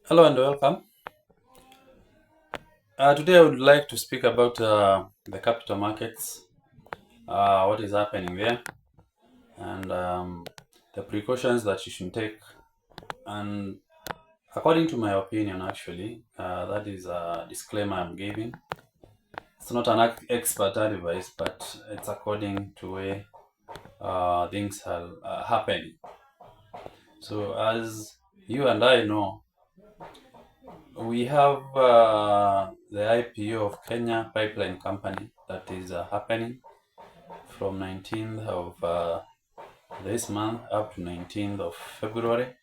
Hello and welcome. Today I would like to speak about the capital markets, what is happening there, and the precautions that you should take. And according to my opinion, actually, that is a disclaimer I'm giving. It's not an expert advice, but it's according to where things are happening. So, as you and I know, we have the IPO of Kenya Pipeline Company that is happening from 19th of this month up to 19th of February,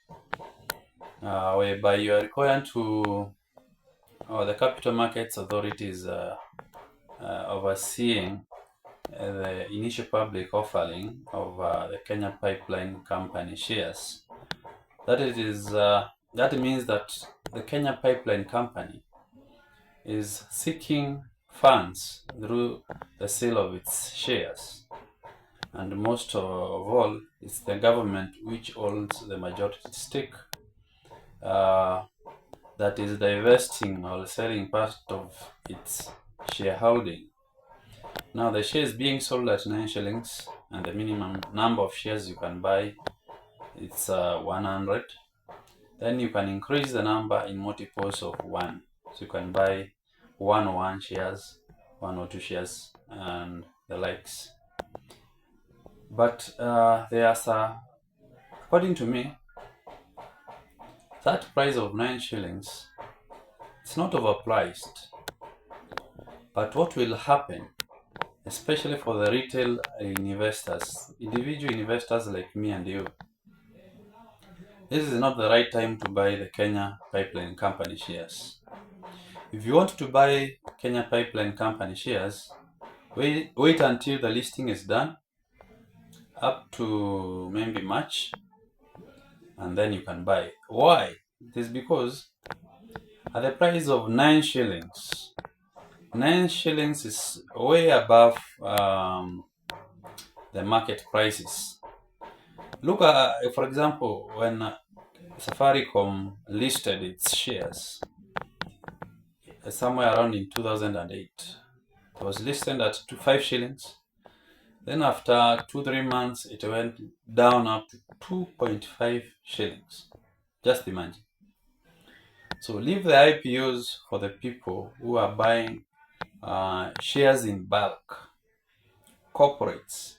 whereby you are required to, or the Capital Markets Authority is overseeing the initial public offering of the Kenya Pipeline Company shares. That means that the Kenya Pipeline Company is seeking funds through the sale of its shares. And most of all, it's the government which owns the majority stake that is divesting or selling part of its shareholding. Now, the shares being sold at 9 shillings, and the minimum number of shares you can buy it's 100. Then you can increase the number in multiples of 1. So you can buy 1 shares, 1 or 2 shares, and the likes. But according to me, that price of 9 shillings, it's not overpriced. But what will happen, especially for the retail investors, individual investors like me and you, this is not the right time to buy the Kenya Pipeline Company shares. If you want to buy Kenya Pipeline Company shares, wait until the listing is done, up to maybe March, and then you can buy. Why? It is because at the price of 9 shillings, 9 shillings is way above the market prices. Look at, for example, when Safaricom listed its shares somewhere around in 2008, it was listed at 5 shillings. Then after 2-3 months, it went down up to 2.5 shillings. Just imagine. So leave the IPOs for the people who are buying shares in bulk. Corporates,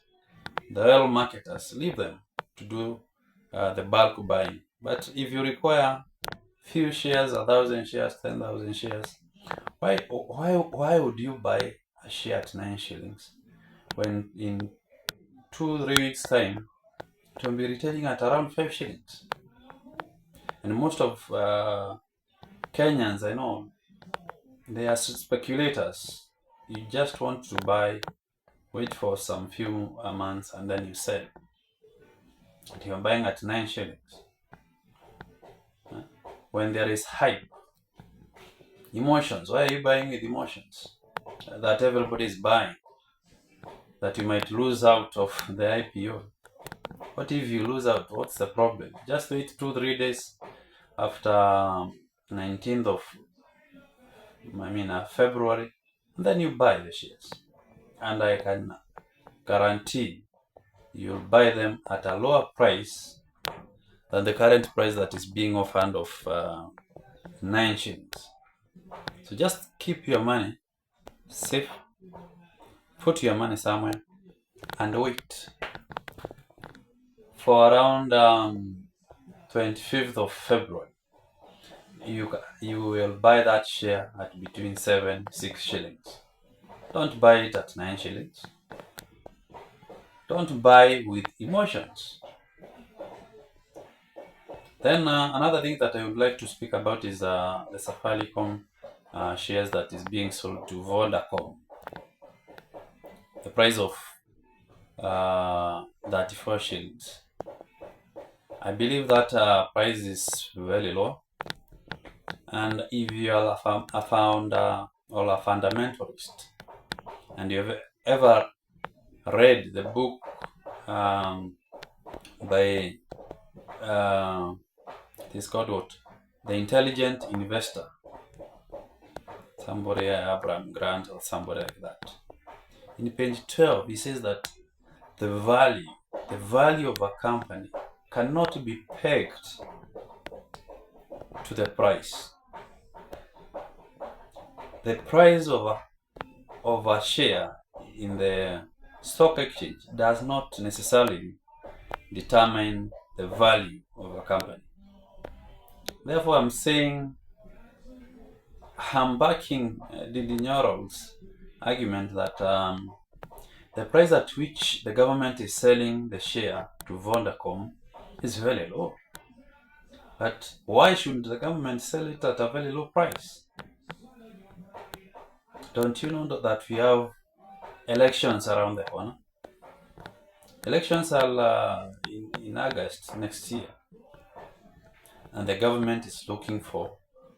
the oil marketers, leave them to do the bulk buying. But if you require few shares, 1,000 shares, 10,000 shares, why would you buy a share at 9 shillings when in 2-3 weeks time it will be retailing at around 5 shillings? And most of Kenyans, I know, they are speculators. You just want to buy, wait for some few months, and then you sell. And you're buying at 9 shillings. When there is hype, emotions, why are you buying with emotions? That everybody is buying, that you might lose out of the IPO. What if you lose out? What's the problem? Just wait 2-3 days after 19th of February, and then you buy the shares. And I can guarantee you'll buy them at a lower price than the current price that is being offered of 9 shillings. So just keep your money safe, put your money somewhere, and wait for around 25th of February. You will buy that share at between 7-6 shillings. Don't buy it at 9 shillings. Don't buy with emotions. Then another thing that I would like to speak about is the Safaricom shares that is being sold to Vodacom. The price of 34 shillings. I believe that price is very low. And if you are a founder or a fundamentalist, and you've ever read the book by it is called what? the intelligent investor, somebody Abraham Grant or somebody like that. In page 12, he says that the value of a company cannot be pegged to the price. The price of a share in the stock exchange does not necessarily determine the value of a company. Therefore, I'm backing Didi Nyorol's argument that the price at which the government is selling the share to Vodacom is very low. But why should the government sell it at a very low price? Don't you know that we have elections around the corner? Elections are in August next year. And the government is looking for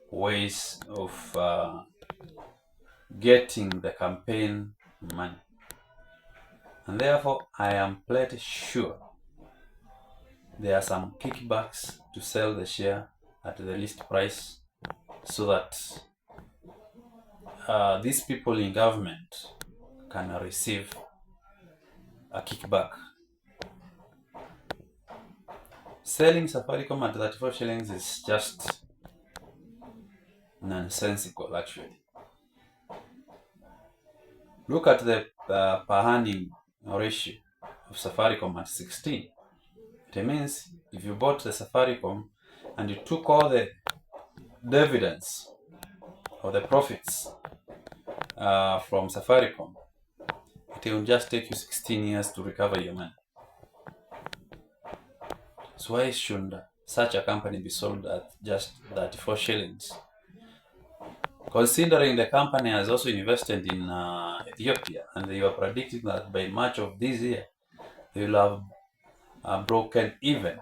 ways of getting the campaign money. And therefore, I am pretty sure there are some kickbacks to sell the share at the least price so that these people in government can receive a kickback. Selling Safaricom at 34 shillings is just nonsensical, actually. Look at the per earning ratio of Safaricom at 16. It means if you bought the Safaricom and you took all the dividends or the profits from Safaricom, it will just take you 16 years to recover your money. So why should such a company be sold at just 34 shillings? Considering the company has also invested in Ethiopia, and they are predicting that by March of this year, they will have broken even.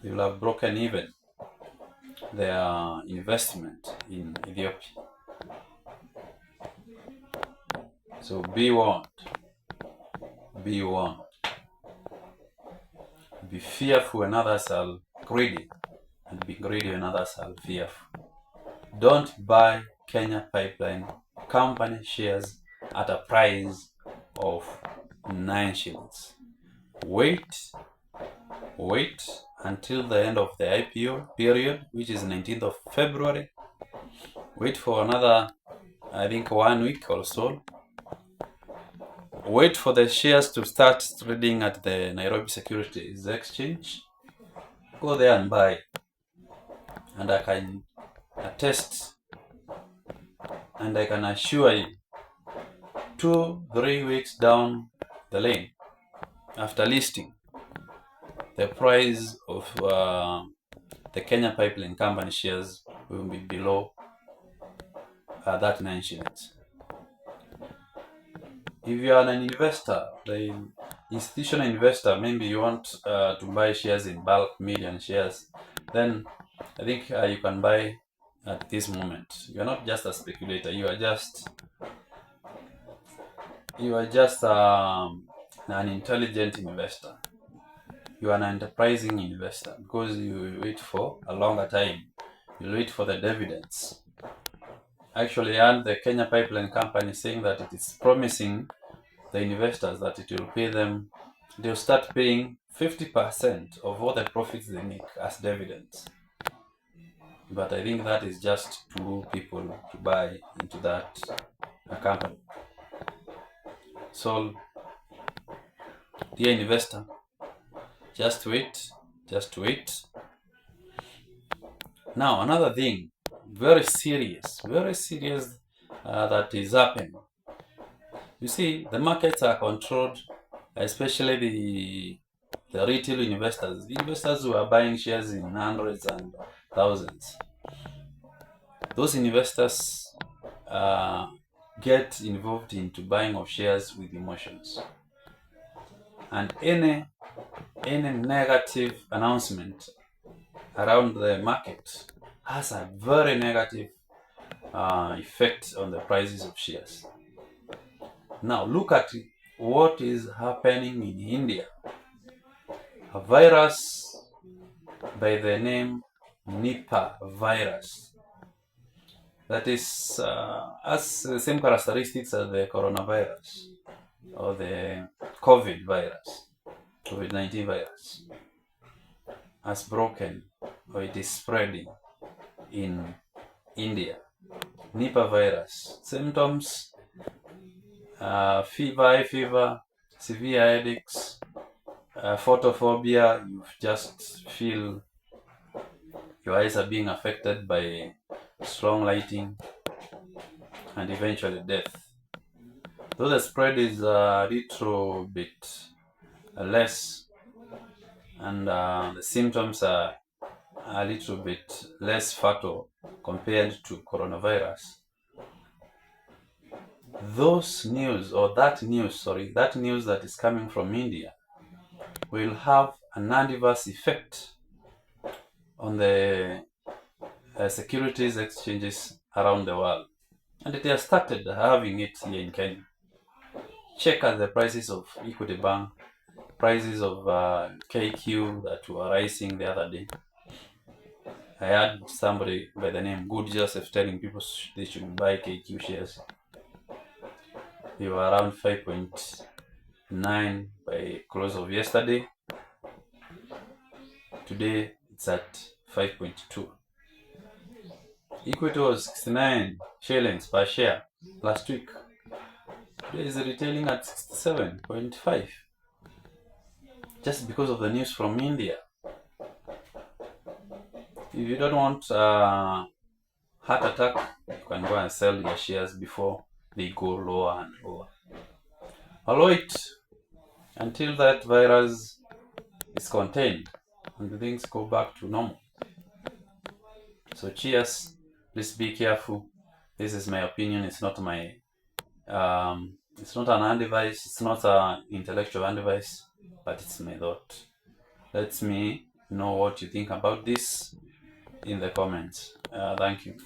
They will have broken even their investment in Ethiopia. So be warned. Be warned. Be fearful when others are greedy, and be greedy when others are fearful. Don't buy Kenya Pipeline Company shares at a price of 9 shillings. Wait until the end of the IPO period, which is 19th of February. Wait for another, I think, 1 week or so. Wait for the shares to start trading at the Nairobi Securities Exchange. Go there and buy. And I can attest and I can assure you, 2-3 weeks down the lane after listing, the price of the Kenya Pipeline Company shares will be below that 9 shillings. If you are an investor, the institutional investor, maybe you want to buy shares in bulk, million shares, then I think you can buy at this moment. You are not just a speculator, you are just an intelligent investor. You are an enterprising investor because you wait for a longer time. You wait for the dividends. Actually, and the Kenya Pipeline Company saying that it is promising the investors that it will pay them, they'll start paying 50% of all the profits they make as dividends. But I think that is just to lure people to buy into that company. So, dear investor, just wait. Now, another thing, very serious that is happening. You see, the markets are controlled, especially the retail investors, the investors who are buying shares in hundreds and thousands. Those investors get involved into buying of shares with emotions. And any negative announcement around the market has a very negative effect on the prices of shares. Now look at what is happening in India. A virus by the name Nipah virus. That is has the same characteristics as the coronavirus or the COVID-19 virus, has broken or it is spreading in India. Nipah virus symptoms: fever, severe headaches, photophobia. You just feel your eyes are being affected by strong lighting, and eventually death. Though the spread is a little bit less, and the symptoms are a little bit less fatal compared to coronavirus, that news that is coming from India will have an adverse effect on the securities exchanges around the world, and it has started having it here in Kenya. Check out the prices of Equity Bank, prices of KQ that were rising the other day. I had somebody by the name Good Joseph telling people they should buy KQ shares. They were around 5.9 by close of yesterday. Today it's at 5.2. Equity was 69 shillings per share last week. Today is retailing at 67.5. Just because of the news from India. If you don't want heart attack, you can go and sell your shares before they go lower and lower. I'll wait until that virus is contained and things go back to normal. So cheers. Please be careful. This is my opinion. It's not my it's not an advice, it's not an intellectual advice, but it's my thought. Let me know what you think about this in the comments. Thank you.